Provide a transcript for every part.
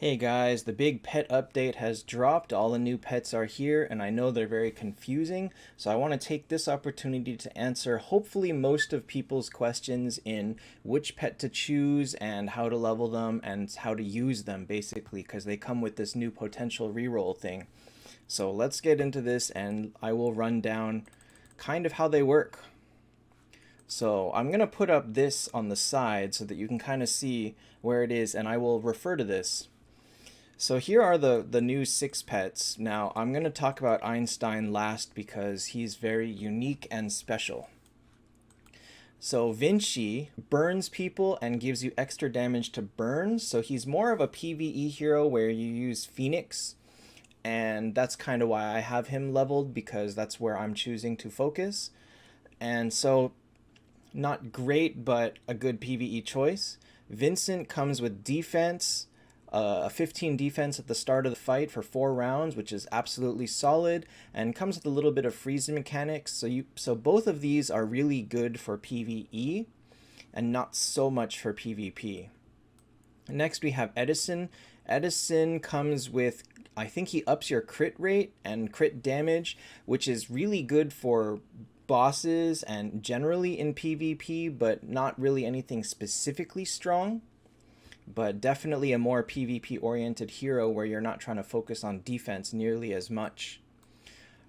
Hey guys, the big pet update has dropped. All the new pets are here, and I know they're very confusing. So I want to take this opportunity to answer hopefully most of people's questions in which pet to choose and how to level them and how to use them basically, because they come with this new potential reroll thing. So let's get into this and I will run down kind of how they work. So I'm going to put up this on the side so that you can kind of see where it is, and I will refer to this. So here are the new six pets. Now I'm going to talk about Einstein last because he's very unique and special. So Vinci burns people and gives you extra damage to burns. So he's more of a PvE hero where you use Phoenix. And that's kind of why I have him leveled, because that's where I'm choosing to focus. And so not great, but a good PvE choice. Vincent comes with defense, a 15 defense at the start of the fight for 4 rounds, which is absolutely solid, and comes with a little bit of freezing mechanics. So both of these are really good for PvE and not so much for PvP. Next we have Edison. Edison comes with, I think he ups your crit rate and crit damage, which is really good for bosses and generally in PvP, but not really anything specifically strong. But definitely a more PvP oriented hero where you're not trying to focus on defense nearly as much.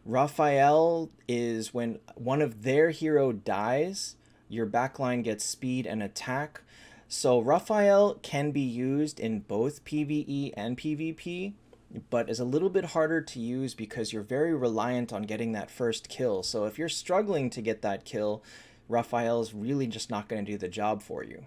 Raphael is when one of their hero dies, your backline gets speed and attack. So Raphael can be used in both PvE and PvP, but is a little bit harder to use because you're very reliant on getting that first kill. So if you're struggling to get that kill, Raphael's really just not going to do the job for you.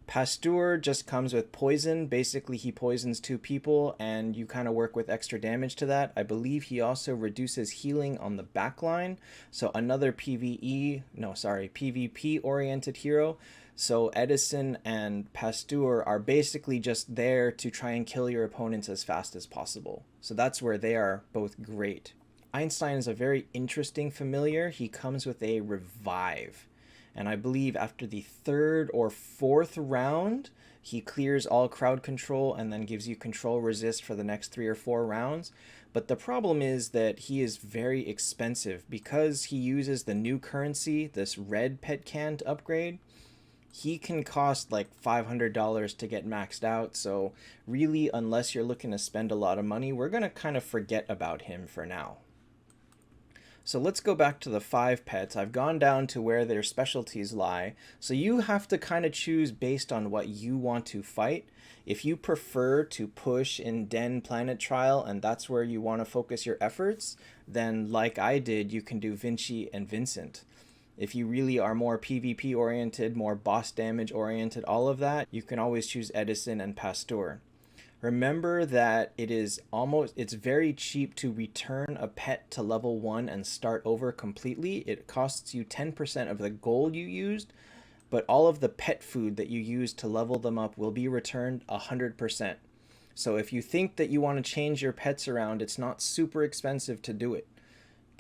Pasteur just comes with poison. Basically, he poisons 2 people, and you kind of work with extra damage to that. I believe he also reduces healing on the backline. So another PvP-oriented hero. So Edison and Pasteur are basically just there to try and kill your opponents as fast as possible. So that's where they are both great. Einstein is a very interesting familiar. He comes with a revive. And I believe after the 3rd or 4th round, he clears all crowd control and then gives you control resist for the next 3 or 4 rounds. But the problem is that he is very expensive because he uses the new currency, this red pet can to upgrade. He can cost like $500 to get maxed out. So really, unless you're looking to spend a lot of money, we're going to kind of forget about him for now. So let's go back to the 5 pets. I've gone down to where their specialties lie. So you have to kind of choose based on what you want to fight. If you prefer to push in Den Planet Trial and that's where you want to focus your efforts, then like I did, you can do Vinci and Vincent. If you really are more PvP oriented, more boss damage oriented, all of that, you can always choose Edison and Pasteur. Remember that it's very cheap to return a pet to level 1 and start over completely. It costs you 10% of the gold you used, but all of the pet food that you used to level them up will be returned 100%. So if you think that you want to change your pets around, it's not super expensive to do it,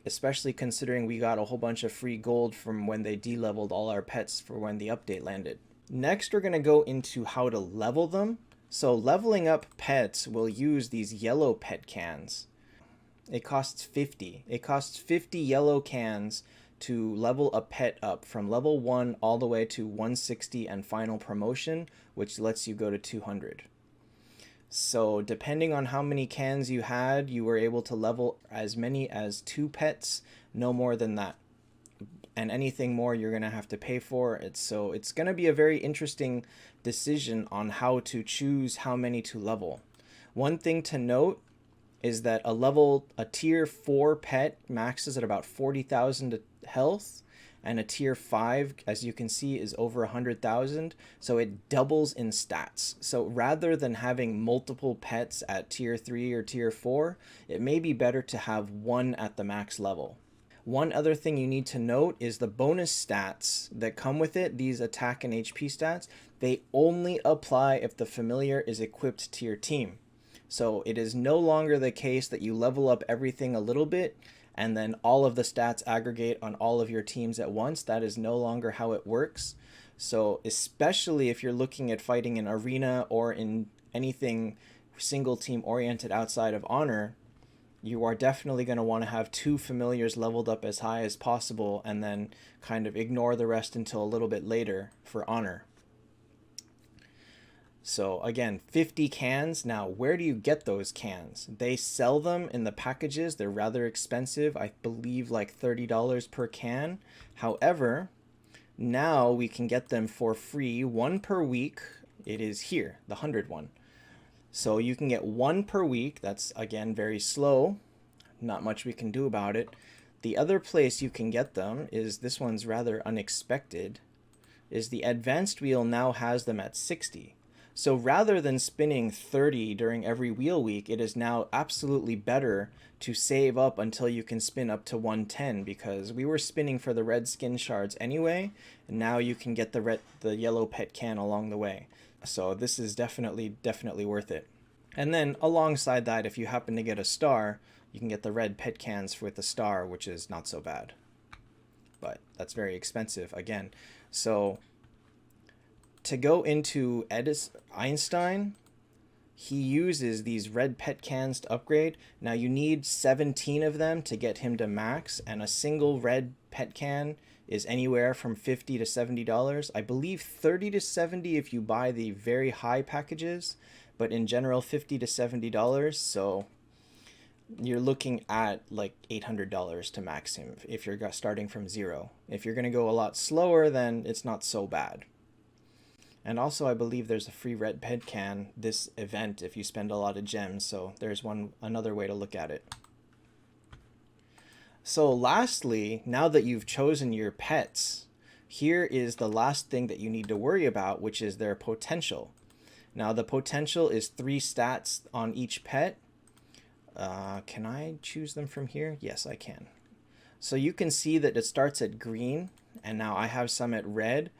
especially considering we got a whole bunch of free gold from when they de-leveled all our pets for when the update landed. Next, we're going to go into how to level them. So leveling up pets will use these yellow pet cans. It costs 50. It costs 50 yellow cans to level a pet up from level 1 all the way to 160 and final promotion, which lets you go to 200. So depending on how many cans you had, you were able to level as many as 2 pets, no more than that. And anything more you're going to have to pay for it. So it's going to be a very interesting decision on how to choose how many to level. One thing to note is that a tier 4 pet maxes at about 40,000 health, and a tier 5, as you can see, is over 100,000, so it doubles in stats. So rather than having multiple pets at tier 3 or tier 4, it may be better to have one at the max level. One other thing you need to note is the bonus stats that come with it, these attack and HP stats, they only apply if the familiar is equipped to your team. So it is no longer the case that you level up everything a little bit and then all of the stats aggregate on all of your teams at once. That is no longer how it works. So especially if you're looking at fighting in arena or in anything single team oriented outside of honor, you are definitely going to want to have 2 familiars leveled up as high as possible and then kind of ignore the rest until a little bit later for honor. So again, 50 cans. Now, where do you get those cans? They sell them in the packages. They're rather expensive. I believe like $30 per can. However, now we can get them for free, 1 per week. It is here, the 100 one. So you can get 1 per week. That's, again, very slow. Not much we can do about it. The other place you can get them is, this one's rather unexpected, is the advanced wheel now has them at 60. So rather than spinning 30 during every wheel week, it is now absolutely better to save up until you can spin up to 110, because we were spinning for the red skin shards anyway, and now you can get the yellow pet can along the way. So this is definitely worth it. And then alongside that, if you happen to get a star, you can get the red pet cans with the star, which is not so bad. But that's very expensive again. So to go into Einstein, he uses these red pet cans to upgrade. Now you need 17 of them to get him to max, and a single red pet can is anywhere from $50 to $70. I believe 30 to 70 if you buy the very high packages, but in general $50 to $70. So you're looking at like $800 to max him if you're starting from 0. If you're going to go a lot slower, then it's not so bad. And also, I believe there's a free red pet can this event if you spend a lot of gems. So there's another way to look at it. So lastly, now that you've chosen your pets, here is the last thing that you need to worry about, which is their potential. Now the potential is 3 stats on each pet. Can I choose them from here? Yes, I can. So you can see that it starts at green, and now I have some at red.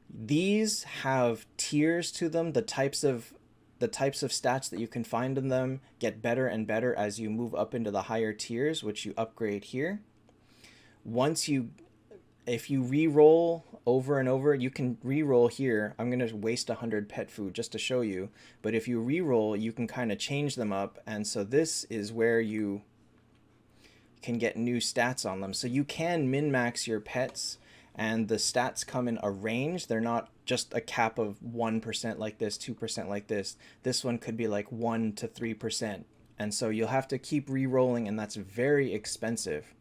These have tiers to them. The types of stats that you can find in them get better and better as you move up into the higher tiers, which you upgrade here. If you re-roll over and over, you can re-roll here. I'm going to waste 100 pet food just to show you. But if you re-roll, you can kind of change them up. And so this is where you can get new stats on them. So you can min-max your pets, and the stats come in a range. They're not just a cap of 1% like this, 2% like this. This one could be like 1 to 3%. And so you'll have to keep re-rolling, and that's very expensive.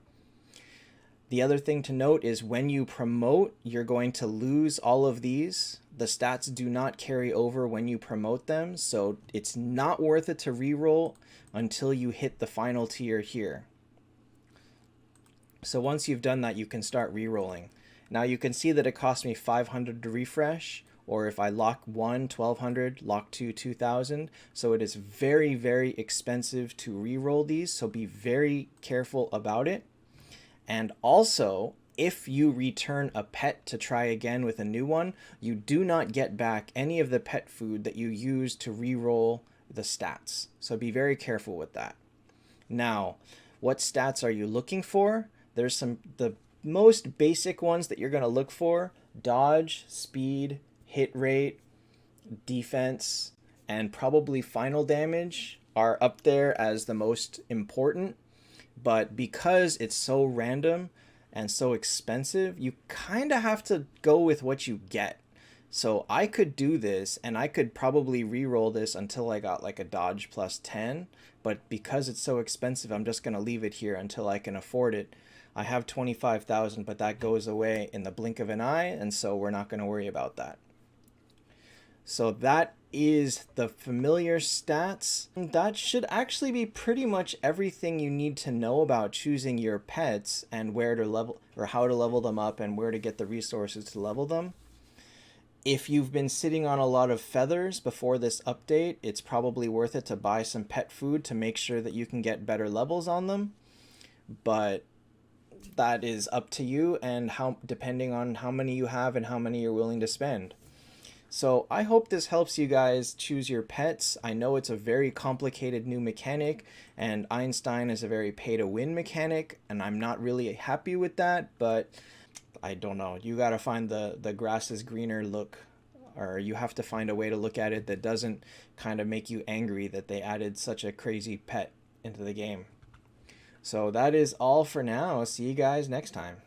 The other thing to note is when you promote, you're going to lose all of these. The stats do not carry over when you promote them, so it's not worth it to re-roll until you hit the final tier here. So once you've done that, you can start re-rolling. Now you can see that it cost me 500 to refresh, or if I lock 1, 1200, lock 2, 2000. So it is very, very expensive to re-roll these, so be very careful about it. And also, if you return a pet to try again with a new one, you do not get back any of the pet food that you used to re-roll the stats. So be very careful with that. Now, what stats are you looking for? There's the most basic ones that you're going to look for: dodge, speed, hit rate, defense, and probably final damage are up there as the most important. But because it's so random and so expensive, you kind of have to go with what you get. So I could do this, and I could probably re-roll this until I got like a dodge plus 10. But because it's so expensive, I'm just going to leave it here until I can afford it. I have 25,000, but that goes away in the blink of an eye, and so we're not going to worry about that. So that is the familiar stats. That should actually be pretty much everything you need to know about choosing your pets and where to level, or how to level them up, and where to get the resources to level them. If you've been sitting on a lot of feathers before this update, it's probably worth it to buy some pet food to make sure that you can get better levels on them. But that is up to you, and depending on how many you have and how many you're willing to spend. So I hope this helps you guys choose your pets. I know it's a very complicated new mechanic, and Einstein is a very pay-to-win mechanic, and I'm not really happy with that, but I don't know. You gotta find the grass is greener look or you have to find a way to look at it that doesn't kind of make you angry that they added such a crazy pet into the game. So that is all for now. See you guys next time.